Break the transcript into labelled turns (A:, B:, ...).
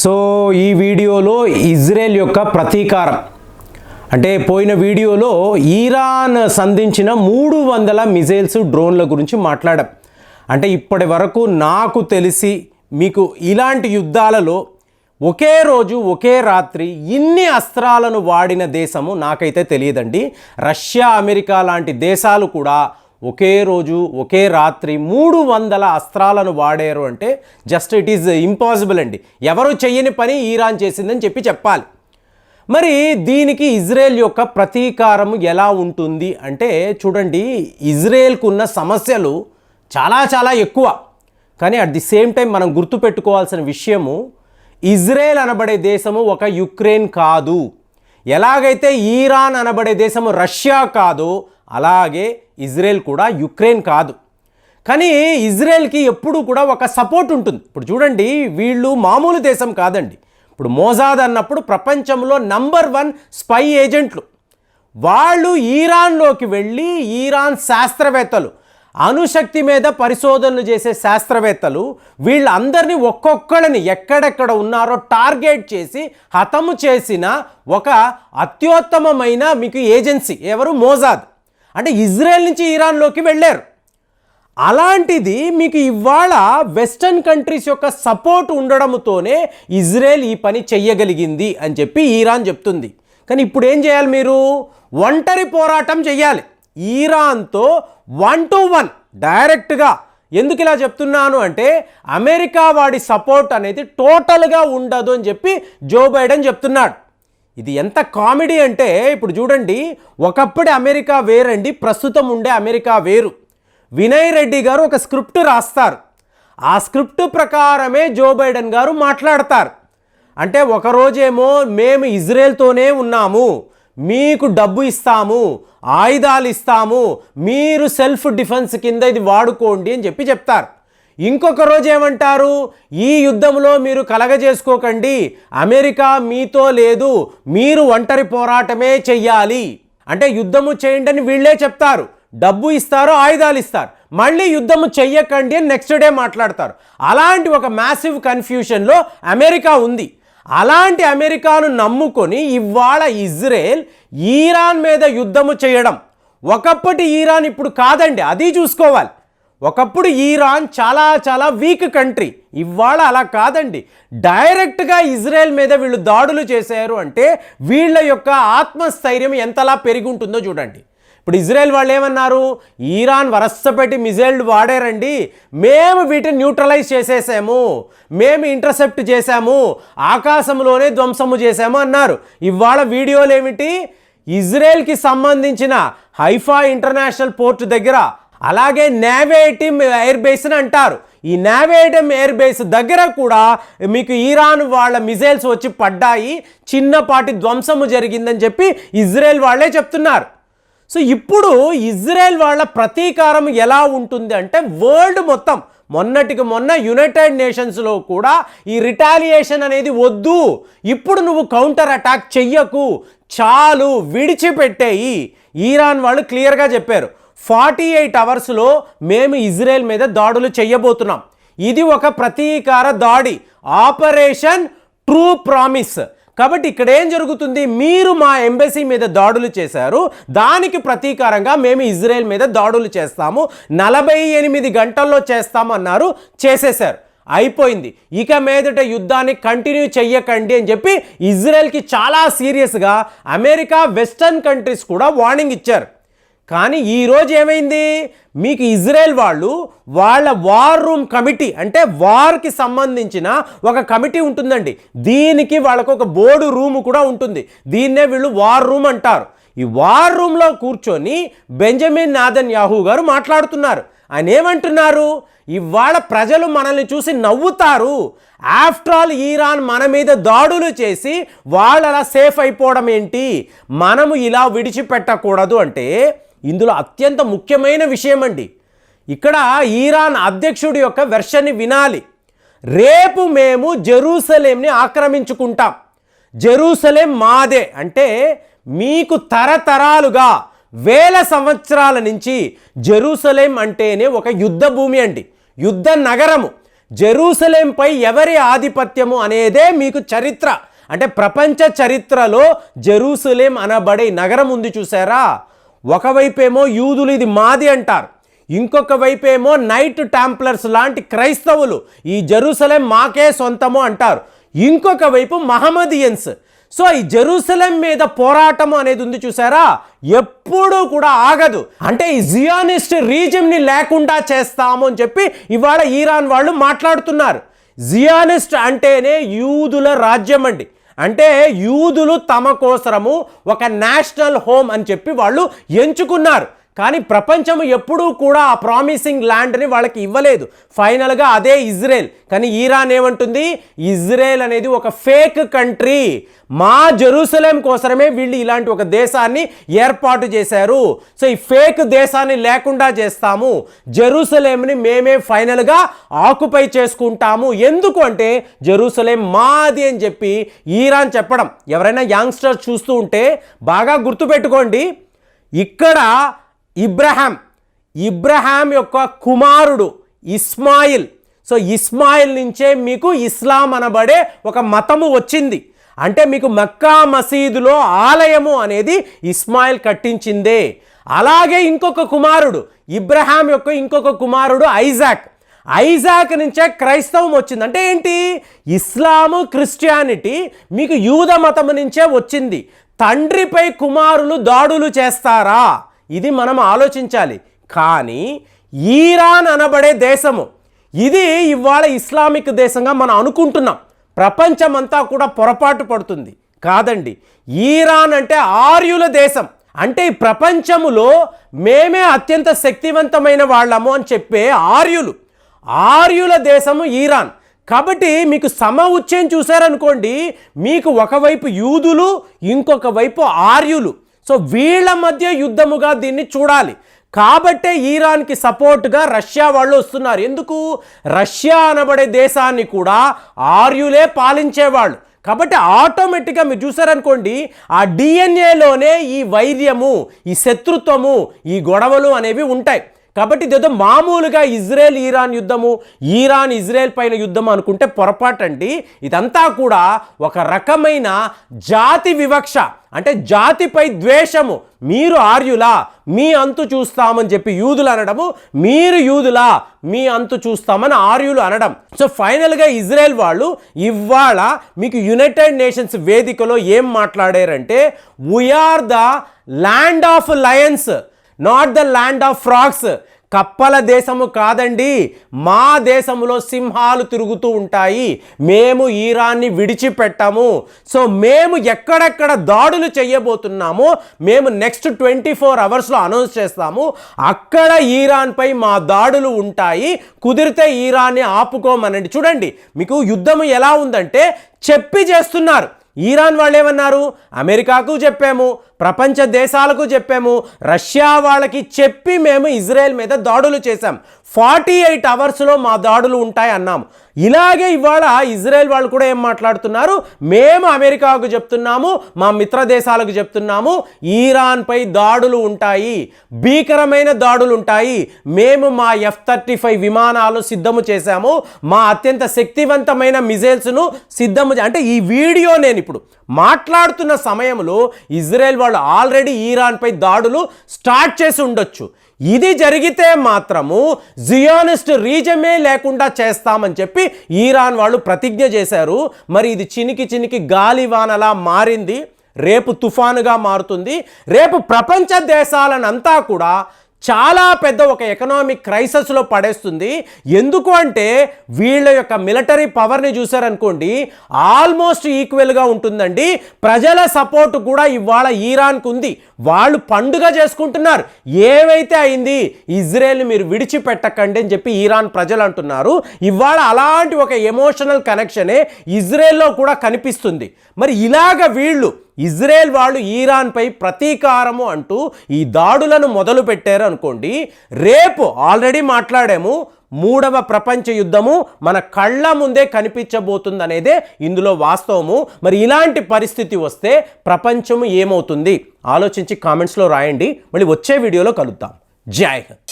A: So ఈ వీడియోలో Israel యొక్క ప్రతీకారం అంటే పోయిన వీడియోలో ఇరాన్ సంధించిన 300 మిజైల్స్ డ్రోన్ల గురించి మాట్లాడాం. అంటే ఇప్పటి వరకు నాకు తెలిసి మీకు ఇలాంటి యుద్ధాలలో ఒకే రోజు ఒకే రాత్రి ఇన్ని అస్త్రాలను వాడిన దేశము నాకైతే తెలియదండి. రష్యా, అమెరికా లాంటి దేశాలు కూడా ఒకే రోజు ఒకే రాత్రి 300 అస్త్రాలను వాడారు అంటే జస్ట్ ఇట్ ఈజ్ ఇంపాసిబుల్ అండి. ఎవరు చెయ్యని పని ఇరాన్ చేసిందని చెప్పాలి. మరి దీనికి ఇజ్రాయెల్ యొక్క ప్రతీకారం ఎలా ఉంటుంది అంటే చూడండి, ఇజ్రాయెల్కు ఉన్న సమస్యలు చాలా ఎక్కువ. కానీ అట్ ది సేమ్ టైం మనం గుర్తుపెట్టుకోవాల్సిన విషయము, ఇజ్రాయెల్ అనబడే దేశము ఒక యుక్రెయిన్ కాదు. ఎలాగైతే ఇరాన్ అనబడే దేశము రష్యా కాదు, అలాగే ఇజ్రాయెల్ కూడా యుక్రెయిన్ కాదు. కానీ ఇజ్రాయెల్కి ఎప్పుడు కూడా ఒక సపోర్ట్ ఉంటుంది. ఇప్పుడు చూడండి, వీళ్ళు మామూలు దేశం కాదండి. ఇప్పుడు మోసాద్ అన్నప్పుడు ప్రపంచంలో నంబర్ 1 స్పై ఏజెంట్లు. వాళ్ళు ఈరాన్లోకి వెళ్ళి ఇరాన్ శాస్త్రవేత్తలు, అణుశక్తి మీద పరిశోధనలు చేసే శాస్త్రవేత్తలు, వీళ్ళందరినీ ఒక్కొక్కళ్ళని ఎక్కడెక్కడ ఉన్నారో టార్గెట్ చేసి హతము చేసిన ఒక అత్యుత్తమమైన మీకు ఏజెన్సీ ఎవరు? మోసాద్. అంటే ఇజ్రాయెల్ నుంచి ఇరాన్లోకి వెళ్ళారు. అలాంటిది మీకు ఇవాళ వెస్టర్న్ కంట్రీస్ యొక్క సపోర్ట్ ఉండడంతోనే ఇజ్రాయెల్ ఈ పని చెయ్యగలిగింది అని చెప్పి ఇరాన్ చెప్తుంది. కానీ ఇప్పుడు ఏం చేయాలి? మీరు ఒంటరి పోరాటం చెయ్యాలి ఇరాన్తో 1 to 1 డైరెక్ట్గా. ఎందుకు ఇలా చెప్తున్నాను అంటే అమెరికా వాడి సపోర్ట్ అనేది టోటల్గా ఉండదు అని చెప్పి జో బైడెన్ చెప్తున్నాడు. ఇది ఎంత కామెడీ అంటే ఇప్పుడు చూడండి, ఒకప్పుడు అమెరికా వేరండి, ప్రస్తుతం ఉండే అమెరికా వేరు. వినయ్ రెడ్డి గారు ఒక స్క్రిప్ట్ రాస్తారు. ఆ స్క్రిప్ట్ ప్రకారమే జో బైడెన్ గారు మాట్లాడతారు. అంటే ఒకరోజేమో మేము ఇజ్రాయెల్తోనే ఉన్నాము, మీకు డబ్బు ఇస్తాము, ఆయుధాలు ఇస్తాము, మీరు సెల్ఫ్ డిఫెన్స్ కింద ఇది వాడుకోండి అని చెప్తారు. ఇంకొక రోజు ఏమంటారు? ఈ యుద్ధంలో మీరు కలగజేసుకోకండి, అమెరికా మీతో లేదు, మీరు ఒంటరి పోరాటమే చెయ్యాలి. అంటే యుద్ధము చేయండి అని వీళ్ళే చెప్తారు, డబ్బు ఇస్తారు, ఆయుధాలు ఇస్తారు, మళ్ళీ యుద్ధము చెయ్యకండి అని నెక్స్ట్ డే మాట్లాడతారు. అలాంటి ఒక మ్యాసివ్ కన్ఫ్యూషన్లో అమెరికా ఉంది. అలాంటి అమెరికాను నమ్ముకొని ఇవాళ ఇజ్రాయెల్ ఇరాన్ మీద యుద్ధము చేయడం. ఒకప్పటి ఇరాన్ ఇప్పుడు కాదండి, అది చూసుకోవాలి. ఒకప్పుడు ఇరాన్ చాలా వీక్ కంట్రీ, ఇవాళ అలా కాదండి. డైరెక్ట్గా ఇజ్రాయెల్ మీద వీళ్ళు దాడులు చేశారు అంటే వీళ్ళ యొక్క ఆత్మస్థైర్యం ఎంతలా పెరిగి ఉంటుందో చూడండి. ఇప్పుడు ఇజ్రాయెల్ వాళ్ళు ఏమన్నారు? ఇరాన్ వరసపెట్టి మిజైల్ వాడారండి, మేము వీటిని న్యూట్రలైజ్ చేసేసాము, మేము ఇంటర్సెప్ట్ చేశాము, ఆకాశంలోనే ధ్వంసము చేశాము అన్నారు. ఇవాళ వీడియోలు ఏమిటి? ఇజ్రాయెల్కి సంబంధించిన హైఫా ఇంటర్నేషనల్ పోర్ట్ దగ్గర, అలాగే నేవేటిమ్ ఎయిర్ బేస్ అని అంటారు, ఈ నేవేటిమ్ ఎయిర్ బేస్ దగ్గర కూడా మీకు ఇరాన్ వాళ్ళ మిజైల్స్ వచ్చి పడ్డాయి, చిన్నపాటి ధ్వంసము జరిగిందని చెప్పి ఇజ్రాయెల్ వాళ్ళే చెప్తున్నారు. సో ఇప్పుడు ఇజ్రాయెల్ వాళ్ళ ప్రతీకారం ఎలా ఉంటుంది అంటే వరల్డ్ మొత్తం, మొన్నటికి మొన్న యునైటెడ్ నేషన్స్లో కూడా ఈ రిటాలియేషన్ అనేది వద్దు, ఇప్పుడు నువ్వు కౌంటర్ అటాక్ చెయ్యకు, చాలు, విడిచిపెట్టేయి. ఇరాన్ వాళ్ళు క్లియర్గా చెప్పారు, 48 అవర్స్లో మేము ఇజ్రాయెల్ మీద దాడులు చెయ్యబోతున్నాం. ఇది ఒక ప్రతీకార దాడి, ఆపరేషన్ ట్రూ ప్రామిస్. కాబట్టి ఇక్కడ ఏం జరుగుతుంది? మీరు మా ఎంబసీ మీద దాడులు చేశారు, దానికి ప్రతీకారంగా మేము ఇజ్రాయెల్ మీద దాడులు చేస్తాము, 48 గంటల్లో చేస్తామన్నారు, చేసేశారు, అయిపోయింది. ఇక మీదట యుద్ధాన్ని కంటిన్యూ చెయ్యకండి అని చెప్పి ఇజ్రాయెల్కి చాలా సీరియస్గా అమెరికా, వెస్టర్న్ కంట్రీస్ కూడా వార్నింగ్ ఇచ్చారు. కానీ ఈరోజు ఏమైంది? మీకు ఇజ్రాయెల్ వాళ్ళు వాళ్ళ వార్ రూమ్ కమిటీ, అంటే వార్కి సంబంధించిన ఒక కమిటీ ఉంటుందండి, దీనికి వాళ్ళకు ఒక బోర్డు రూమ్ కూడా ఉంటుంది, దీన్నే వీళ్ళు వార్ రూమ్ అంటారు. ఈ వార్ రూమ్లో కూర్చొని బెంజమిన్ నెతన్యాహు గారు మాట్లాడుతున్నారు. ఆయన ఏమంటున్నారు? ఇవాళ ప్రజలు మనల్ని చూసి నవ్వుతారు, ఆఫ్టర్ ఆల్ ఇరాన్ మన మీద దాడులు చేసి వాళ్ళు అలా సేఫ్ అయిపోవడం ఏంటి, మనము ఇలా విడిచిపెట్టకూడదు అంటే ఇందులో అత్యంత ముఖ్యమైన విషయం అండి. ఇక్కడ ఇరాన్ అధ్యక్షుడి యొక్క వెర్షన్ని వినాలి. రేపు మేము జెరూసలేంని ఆక్రమించుకుంటాం, జెరూసలేం మాదే. అంటే మీకు తరతరాలుగా వేల సంవత్సరాల నుంచి జెరూసలేం అంటేనే ఒక యుద్ధ భూమి అండి, యుద్ధ నగరము. జెరూసలేంపై ఎవరి ఆధిపత్యము అనేదే మీకు చరిత్ర. అంటే ప్రపంచ చరిత్రలో జెరూసలేం అనబడే నగరం ఉంది చూసారా, ఒకవైపేమో యూదులు ఇది మాది అంటారు, ఇంకొక వైపేమో నైట్ టెంప్లర్స్ లాంటి క్రైస్తవులు ఈ జెరూసలేం మాకే సొంతము అంటారు, ఇంకొక వైపు మహమ్మదియన్స్. సో ఈ జెరూసలేం మీద పోరాటము అనేది ఉంది చూసారా, ఎప్పుడూ కూడా ఆగదు. అంటే ఈ జియానిస్ట్ రీజిమ్ని లేకుండా చేస్తాము అని చెప్పి ఇవాళ ఇరాన్ వాళ్ళు మాట్లాడుతున్నారు. జియానిస్ట్ అంటేనే యూదుల రాజ్యం అండి. అంటే యూదులు తమ కోసము ఒక నేషనల్ హోమ్ అని చెప్పి వాళ్ళు ఎంచుకున్నారు. కానీ ప్రపంచం ఎప్పుడూ కూడా ఆ ప్రామిసింగ్ ల్యాండ్ని వాళ్ళకి ఇవ్వలేదు. ఫైనల్గా అదే ఇజ్రాయెల్. కానీ ఇరాన్ ఏమంటుంది, ఇజ్రాయెల్ అనేది ఒక ఫేక్ కంట్రీ, మా జెరూసలేం కోసమే వీళ్ళు ఇలాంటి ఒక దేశాన్ని ఏర్పాటు చేశారు. సో ఈ ఫేక్ దేశాన్ని లేకుండా చేస్తాము, జెరూసలేంని మేమే ఫైనల్గా ఆక్యుపై చేసుకుంటాము. ఎందుకు అంటే జెరూసలేం మాది అని చెప్పి ఇరాన్ చెప్పడం. ఎవరైనా యంగ్స్టర్స్ చూస్తూ ఉంటే బాగా గుర్తుపెట్టుకోండి, ఇక్కడ ఇబ్రహాం యొక్క కుమారుడు ఇస్మాయిల్. సో ఇస్మాయిల్ నుంచే మీకు ఇస్లాం అనబడే ఒక మతము వచ్చింది. అంటే మీకు మక్కా మసీదులో ఆలయము అనేది ఇస్మాయిల్ కట్టించిందే. అలాగే ఇంకొక కుమారుడు, ఇబ్రహాం యొక్క ఇంకొక కుమారుడు ఐజాక్ నుంచే క్రైస్తవం వచ్చింది. అంటే ఏంటి, ఇస్లాము క్రిస్టియానిటీ మీకు యూద మతము నుంచే వచ్చింది. తండ్రిపై కుమారులు దాడులు చేస్తారా, ఇది మనం ఆలోచించాలి. కానీ ఇరాన్ అనబడే దేశము ఇది ఇవాళ ఇస్లామిక్ దేశంగా మనం అనుకుంటున్నాం. ప్రపంచమంతా కూడా పొరపాటు పడుతుంది. కాదండి, ఇరాన్ అంటే ఆర్యుల దేశం. అంటే ఈ ప్రపంచములో మేమే అత్యంత శక్తివంతమైన వాళ్ళము అని చెప్పే ఆర్యుల దేశము ఇరాన్. కాబట్టి మీకు సమ ఉచ్ఛేం చూశారనుకోండి, మీకు ఒకవైపు యూదులు ఇంకొక వైపు ఆర్యులు. సో వీళ్ళ మధ్య యుద్ధముగా దీన్ని చూడాలి. కాబట్టే ఇరాన్కి సపోర్ట్గా రష్యా వాళ్ళు వస్తున్నారు. ఎందుకు, రష్యా అనబడే దేశాన్ని కూడా ఆర్యులే పాలించేవాళ్ళు. కాబట్టి ఆటోమేటిక్గా మీరు చూసారనుకోండి, ఆ డిఎన్ఏలోనే ఈ వైర్యము, ఈ శత్రుత్వము, ఈ గొడవలు అనేవి ఉంటాయి. కాబట్టి ఇదేదో మామూలుగా ఇరాన్ యుద్ధము, ఇరాన్ ఇజ్రాయెల్ పైన యుద్ధం అనుకుంటే పొరపాటండి. ఇదంతా కూడా ఒక రకమైన జాతి వివక్ష, అంటే జాతిపై ద్వేషము. మీరు ఆర్యులా, మీ అంతు చూస్తామని చెప్పి యూదులు అనడము, మీరు యూదులా, మీ అంతు చూస్తామని ఆర్యులు అనడం. సో ఫైనల్గా ఇజ్రాయెల్ వాళ్ళు ఇవాళ మీకు యునైటెడ్ నేషన్స్ వేదికలో ఏం మాట్లాడారంటే, we are the land of lions, not the land of frogs. కప్పల దేశము కాదండి, మా దేశంలో సింహాలు తిరుగుతూ ఉంటాయి, మేము ఇరాన్ని విడిచిపెట్టము. సో మేము ఎక్కడెక్కడ దాడులు చేయబోతున్నామో మేము నెక్స్ట్ 24 అవర్స్లో అనౌన్స్ చేస్తాము. అక్కడ ఇరాన్పై మా దాడులు ఉంటాయి, కుదిరితే ఇరాన్ని ఆపుకోమనండి. చూడండి మీకు యుద్ధము ఎలా ఉందంటే చెప్పి చేస్తున్నారు. ఇరాన్ వాళ్ళు ఏమన్నారు, అమెరికాకు చెప్పాము, ప్రపంచ దేశాలకు చెప్పాము, రష్యా వాళ్ళకి చెప్పి మేము ఇజ్రాయెల్ మీద దాడులు చేశాం, 48 అవర్స్లో మా దాడులు ఉంటాయి అన్నాము. ఇలాగే ఇవాళ ఇజ్రాయెల్ వాళ్ళు కూడా ఏం మాట్లాడుతున్నారు, మేము అమెరికాకు చెప్తున్నాము, మా మిత్ర దేశాలకు చెప్తున్నాము, ఇరాన్పై దాడులు ఉంటాయి, భీకరమైన దాడులు ఉంటాయి, మేము మా F-35 విమానాలు సిద్ధము చేశాము, మా అత్యంత శక్తివంతమైన మిజైల్స్ను సిద్ధము. అంటే ఈ వీడియో నేను ఇప్పుడు మాట్లాడుతున్న సమయంలో ఇజ్రాయెల్ వాళ్ళు ఆల్రెడీ ఇరాన్పై దాడులు స్టార్ట్ చేసి ఉండొచ్చు. ఇది జరిగితే మాత్రము జియానిస్ట్ రీజమే లేకుండా చేస్తామని చెప్పి ఇరాన్ వాళ్ళు ప్రతిజ్ఞ చేశారు. మరి ఇది చినికి గాలివానలా మారింది, రేపు తుఫానుగా మారుతుంది. రేపు ప్రపంచ దేశాలనంతా కూడా చాలా పెద్ద ఒక ఎకనామిక్ క్రైసిస్లో పడేస్తుంది. ఎందుకు అంటే వీళ్ళ యొక్క మిలిటరీ పవర్ని చూసారనుకోండి, ఆల్మోస్ట్ ఈక్వల్గా ఉంటుందండి. ప్రజల సపోర్ట్ కూడా ఇవాళ ఇరాన్కు ఉంది. వాళ్ళు పండుగ చేసుకుంటున్నారు, ఏవైతే అయింది ఇజ్రాయెల్ని మీరు విడిచిపెట్టకండి అని చెప్పి ఇరాన్ ప్రజలు అంటున్నారు. ఇవాళ అలాంటి ఒక ఎమోషనల్ కనెక్షనే ఇజ్రాయెల్లో కూడా కనిపిస్తుంది. మరి ఇలాగ వీళ్ళు ఇజ్రాయెల్ వాళ్ళు ఇరాన్పై ప్రతీకారము అంటూ ఈ దాడులను మొదలు పెట్టారు అనుకోండి, రేపు ఆల్రెడీ మాట్లాడాము, 3వ ప్రపంచ యుద్ధము మన కళ్ళ ముందే కనిపించబోతుంది అనేదే ఇందులో వాస్తవము. మరి ఇలాంటి పరిస్థితి వస్తే ప్రపంచము ఏమవుతుంది ఆలోచించి కామెంట్స్లో రాయండి. మళ్ళీ వచ్చే వీడియోలో కలుద్దాం. జై హింద్.